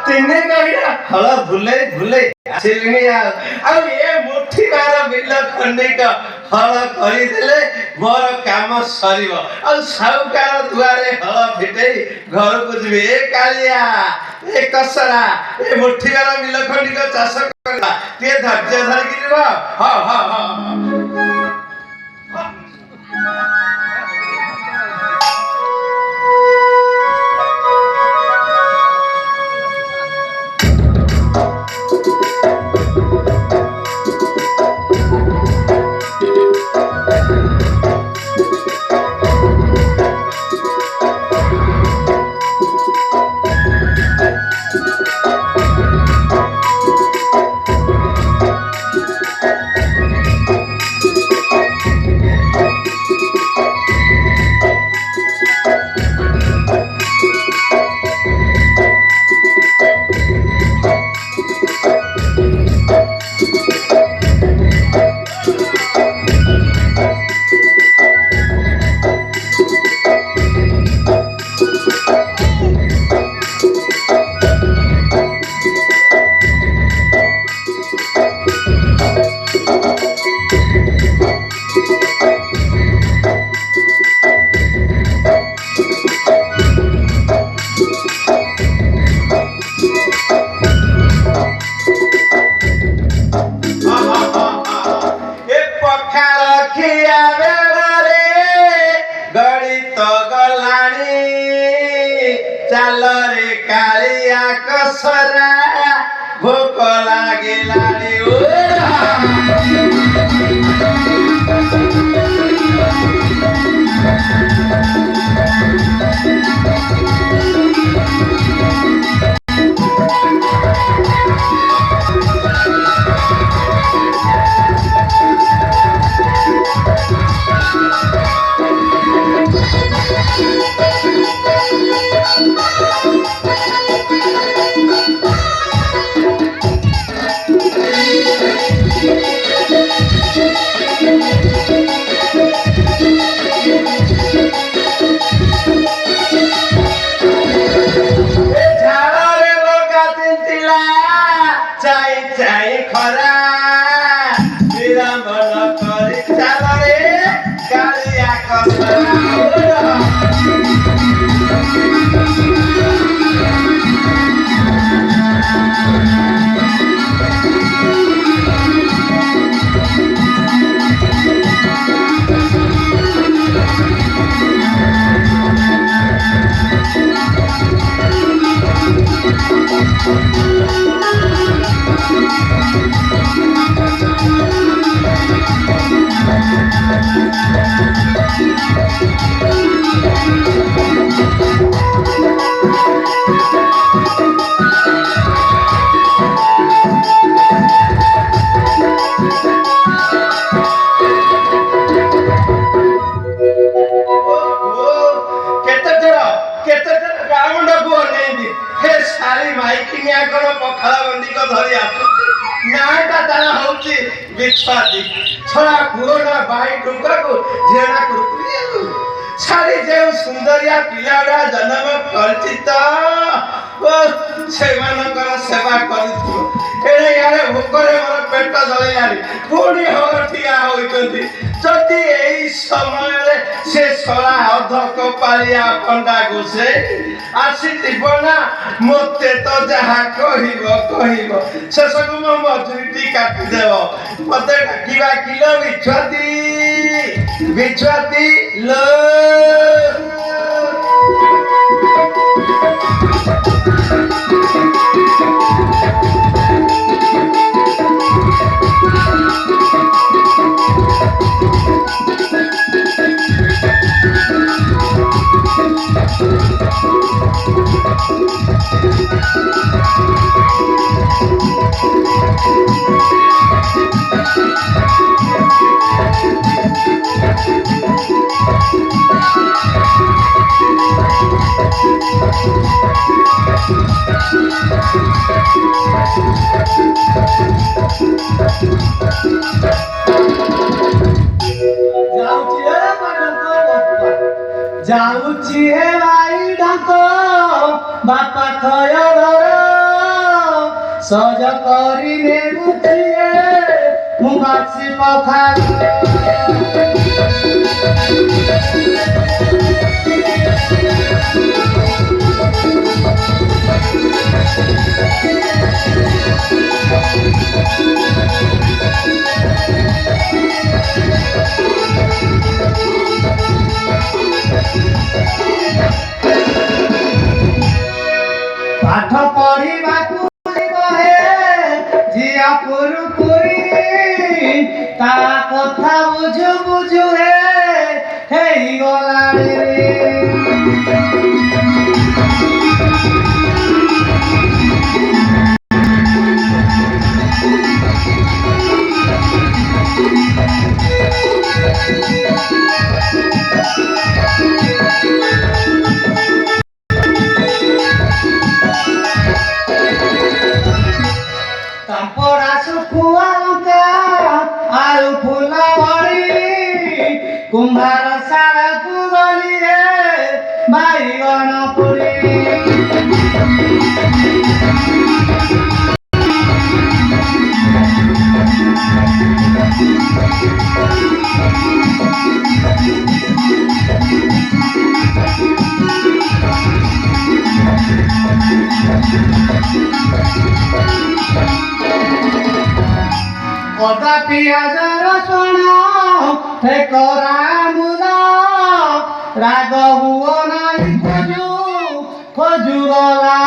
ତିନି ଗାଈଟା ହଳ ଭୁଲେଇ ଭୁଲେଇ ଆସିଲିଣି ଆଉ ଏ ମୁଠିବାର ବିଲ ଖଣ୍ଡିକ ହଳ କରିଦେଲେ ମୋର କାମ ସରିବ ଆଉ ସାହୁକାର ଦୁଆରେ ହଳ ଫିଟେଇ ଘରକୁ ଯିବି। ଏ କାଳିଆ ଏ କସରା ଏ ମୁଠିବାର ବିଲ ଖଣ୍ଡିକ ଚାଷ କରିବା ଟିକେ ଧୈର୍ଯ୍ୟ ଧରିକି ଯିବ। ହଁ ହଁ ହଁ ଚାଲରେ କାଳିଆ କସରା ଭୋକ ଲାଗିଲାଣି। सुंदरिया पिलाड़ा जन्म करछि त सेमानकर सेवा करिथु एरे यारे भोकरे मोर पेट जळैयारी पुणी हो ठिया होइतंती जति एई समय रे से सला अध कपालिया पंडा गोसे आसी जीवना मते तो जहा कहिबो शेषक मो मजुरीटी काटि देबो मते डाकिबा किलो बिछुआती लो যাଉଛି হে ভাই ডাক বাপা থয় ধর সজ କରି নেবুছিয়ে ମୁଁ ବାସି ପଖାଳ ପାଠ ପଢିବାକୁ ବହେ ଝିଅ କୁରୁକୁରି ତା କଥା ବୁଝୁ ବୁଝୁ ହେଇଗଲାଣି ତାମ୍ପରା ଶୁଖୁଆ ଲଙ୍କା ଆଳୁ ଫୁଲ ଭଳି କୁମ୍ଭାର ଶାଳକୁ ଗଲି ରେ ବାଇଗଣ ପୋଡ଼ି ଅଦା ପିଆଜ ରସୁଣ କରା ମୁଦ ରାଗ ହୁଅ ନାହିଁ ଖୋଜୁ ଖୋଜୁ ଗଲା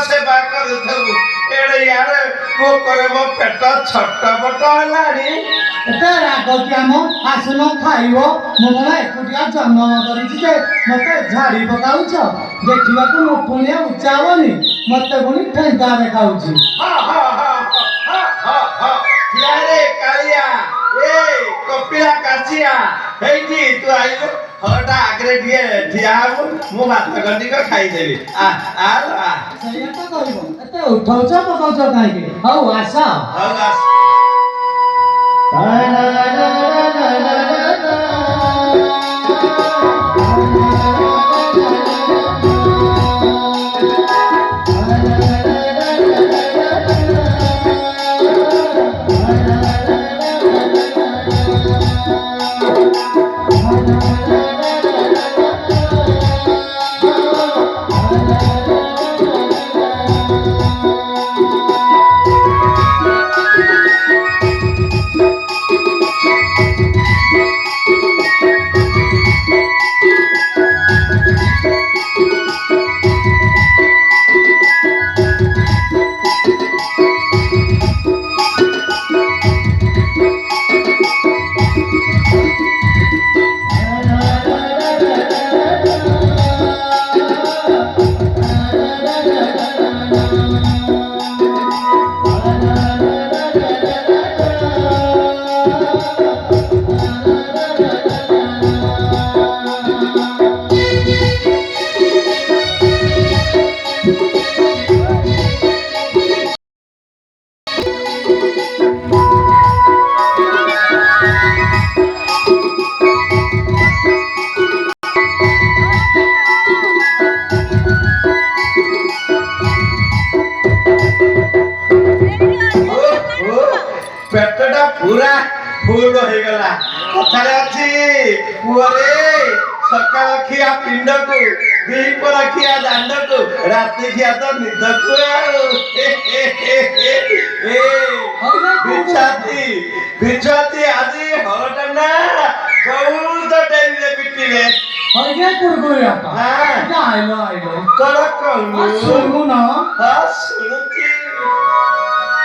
ସେବା କରୁଥିବୁ ଏଡେ ୟାର ପୋକରେ ମୋ ପେଟ ଛଟପଟ ହେଲାଣି ଏତେ ରାଗ କି ଆମ ଆସୁନ ଖାଇବ ମୁଁ କଣ ଏକୁଟିଆ ଜନ୍ମ କରିଛି ଯେ ମତେ ଝାଡ଼ି ପକାଉଛ ଦେଖିବାକୁ ମୋ ପୁଣିଆ ଉଚ୍ଚା ହବନି ମତେ ପୁଣି ଠେଙ୍ଗା ଦେଖାଉଛି କାଳିଆ ଏ କପିଳା କାଶିଆ ହେଇଠି ତୁ ଆଇଲୁ ହଟା ଆଗରେ ଟିକେ ଠିଆ ହବୁ ମୁଁ ଭାତ ଖଣ୍ଡିକ ଖାଇଦେବି ସେଇଆ ତ କରିବ ଏତେ ଉଠଉଛ ପକଉଛ କାହିଁକି ହଉ ଆସ ହଉ ଆସ পেটটা পুরা ফুল হয়েগলা কথারে ଅଛି ପୁଅରେ ସକାଳ ଖିଆ ପିଣ୍ଡକୁ ଦିପରା ଖିଆ ଦାଣ୍ଡକୁ ରାତି ଖିଆ ତ ନିଦକୁ ଆଉ ବିଛାତି ଆଜି ହଳଟା ନା ବହୁତ ଡେରିରେ ପିଟିବେ ହଇକେ କୁରକୁରି ବାପା ହଁ। ଆଇଲ ଆଇଲ କଣ କହୁନୁ ଶୁଣୁନ ହଁ ଶୁଣୁଛି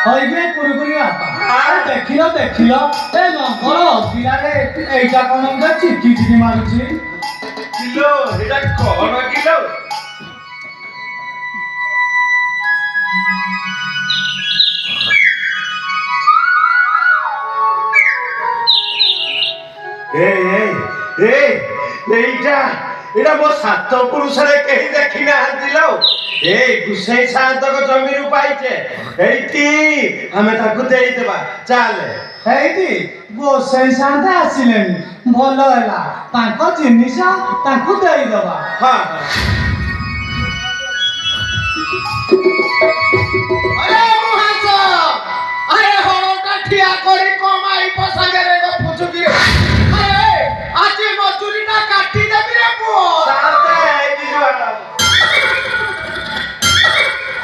ହଇକେ କୁରକୁରି ବାପା ହଁ। ଦେଖିଲ ଦେଖିଲ ଏ ନଙ୍ଗର ଅଗିଲାରେ ଏଇଟା କଣ ଗୋଟେ ଚିକି ଚିକି ମାରୁଛି କିଲୋ ଏଇଟା କଣ କିଲୋ ଏଇଟା ମୋ ସାତ ପୁରୁଷରେ କେହି ଦେଖି ନାହାନ୍ତି ଲୋ ଏଇ ଗୁସେଇ ସାନ୍ତକ ଜମିରୁ ପାଇଛେ ଏଇଠି ଆମେ ତାକୁ ଦେଇଦେବା ଚାଲେ ହେଇଟି ଗୋସେଇ ସାନ୍ତେ ଆସିଲେଣି ଭଲ ହେଲା ତାଙ୍କ ଜିନିଷ ତାଙ୍କୁ ଦେଇଦବା ହଁ अरे मुहास अरे हळटा ठिया करी कमाई पसागरे गपुछु कि अरे आज मजुरीटा काटी देबी रे पुओ साते ଏଇଠି ଯୁଆଡ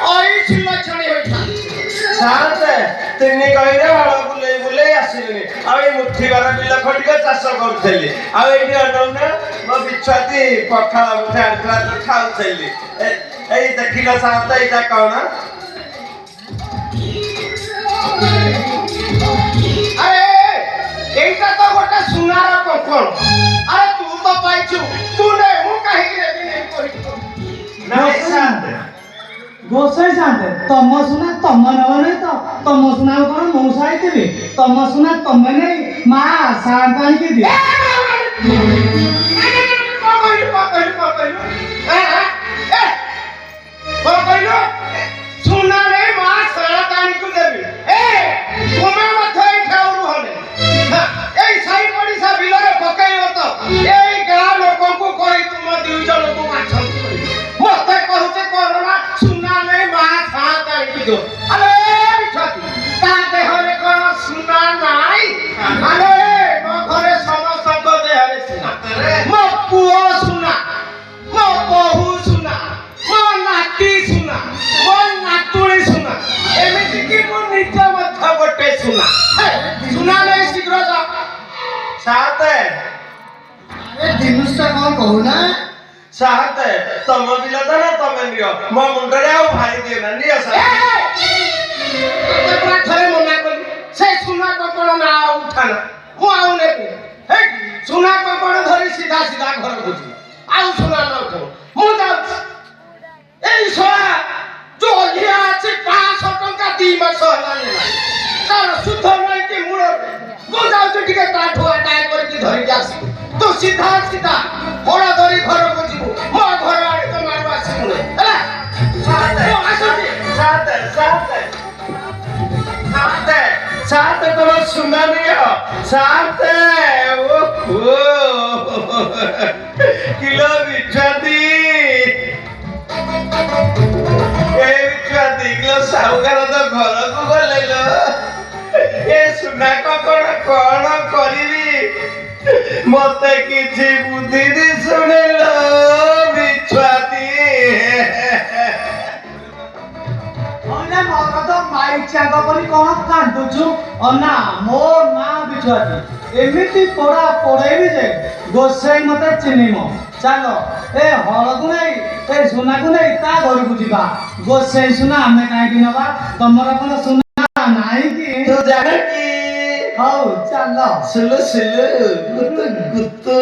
ओई सिलछणी होइता ସାତେ ତିନି କହିଲେ ହଳ ବୁଲେଇ ବୁଲେଇ ଆସିଲେଣି ଆଉ ଏଇ ମୁଠିବାର ବିଲ ଖଣ୍ଡିକ ଚାଷ କରୁଥିଲି ଆଉ ଏଇଠି ଅନାଉନା ମୋ ବିଛୁଆତି ପଖାଳ ମୁଠେ ଆଣିଥିଲା ତ ଖାଉଥିଲି ଏଇ ଦେଖିଲ ସାତ ଏଇଟା କଣ अरे एइटा तो गोटे सुनार कंकण अरे तू तो पाइछु तू ने मु काहे रे बिने करी ନାଇଁ ସାତେ ଗୋସେଇ ସାନ୍ତେ ତମ ସୁନା ତମ ନେବ ନାହିଁ ତ ତମ ସୁନା କଣ ମୁଁ ସାଇଥିଲି ତମ ସୁନା ତମେ ନେଇ ମା ସାନ୍ତେ ଆଣିକି ଦିଅ सुना नाई अरे मो घरे समस्त देहरे सुना ମୋ ପୁଅ ସୁନା ମୋ ବୋହୂ ସୁନା ମୋ ନାତି ସୁନା ମୋ ନାତୁଣୀ ସୁନା ଏମିତି କି ମୁଁ ନିଜ ମଧ୍ୟ ଗୋଟେ ସୁନା ସୁନା ନେଇ ଶୀଘ୍ର ଯା ସାତେ ଏ ଜିନିଷଟା କଣ କହୁନା ସାତେ ତମ ବିଲ ତ ନା ତମେ ନିଅ ମୋ ମୁଣ୍ଡରେ ଆଉ ଭାରି ଦିଅ ନା ନିଅ ସାତେ ଥରେ ମନା କଲି ସେ ସୁନା କଙ୍କଣ ନା ଉଠାନା ମୁଁ ଆଉ ନେବି ସୁନା କଙ୍କଣ ଧରି ସିଧା ସିଧା ଘରକୁ ଯିବି ଆଉ ସୁନା ନ ଉଠାଉ ମୁଁ ଯାଉଛି ଏଇ ଶଳା ଯୋଉ ଅଧିଆ ଅଛି 500 ଟଙ୍କା 2 ମାସ ହେଲା ନେଲାଣି ତାର ସୁଧ ନେଇକି ମୂଳରେ ମୁଁ ଯାଉଛି ଟିକେ ତାଠୁ ଆଦାୟ କରିକି ଧରିକି ଆସିବି ତୁ ସିଧା ସିଧା ହଳ ଧରି ଘରକୁ ଯିବୁ ମୋ ଘର ଆଡେ ତ ମାରୁ ଆସିବୁନି ହେଲା ମୁଁ ଆସୁଛି ସାତେ ସାତେ ସାତେ ସାତେ ତମ ସୁନା ନିଅ ସାତେ କିଲୋ ବିଛୁଆତି ଏ ବିଛୁଆତି କିଲୋ ସାହୁକାର ତ ଘରକୁ ଗଲେ ଲୋ ଏ ସୁନା କଣ କଣ କରିବି ମତେ କିଛି ବୁଦ୍ଧି ଦିଶୁନି ଲୋ ବିଛୁଆତି ଅନା ମୋର ତ ମାଇଚାଙ୍କ ପରି କଣ କାନ୍ଦୁଛୁ ଅନା ମୋ ମା ବିଛୁଆତି ଏମିତି ପୋଡ଼ା ପୋଡ଼େଇବି ଯେ ଗୋସେଇ ମତେ ଚିହ୍ନିବ ଚାଲ ଏ ହଳକୁ ନେଇ ଏ ସୁନାକୁ ନେଇ ତା ଘରକୁ ଯିବା ଗୋସେଇ ସୁନା ଆମେ କାହିଁକି ନେବା ତମର କଣ ସୁନା ନାହିଁ କି ତୁ ଜାଣ କି ହଉ ଚାଲ ସୁଲୁ ସୁଲୁ ଗୁତୁ ଗୁତୁ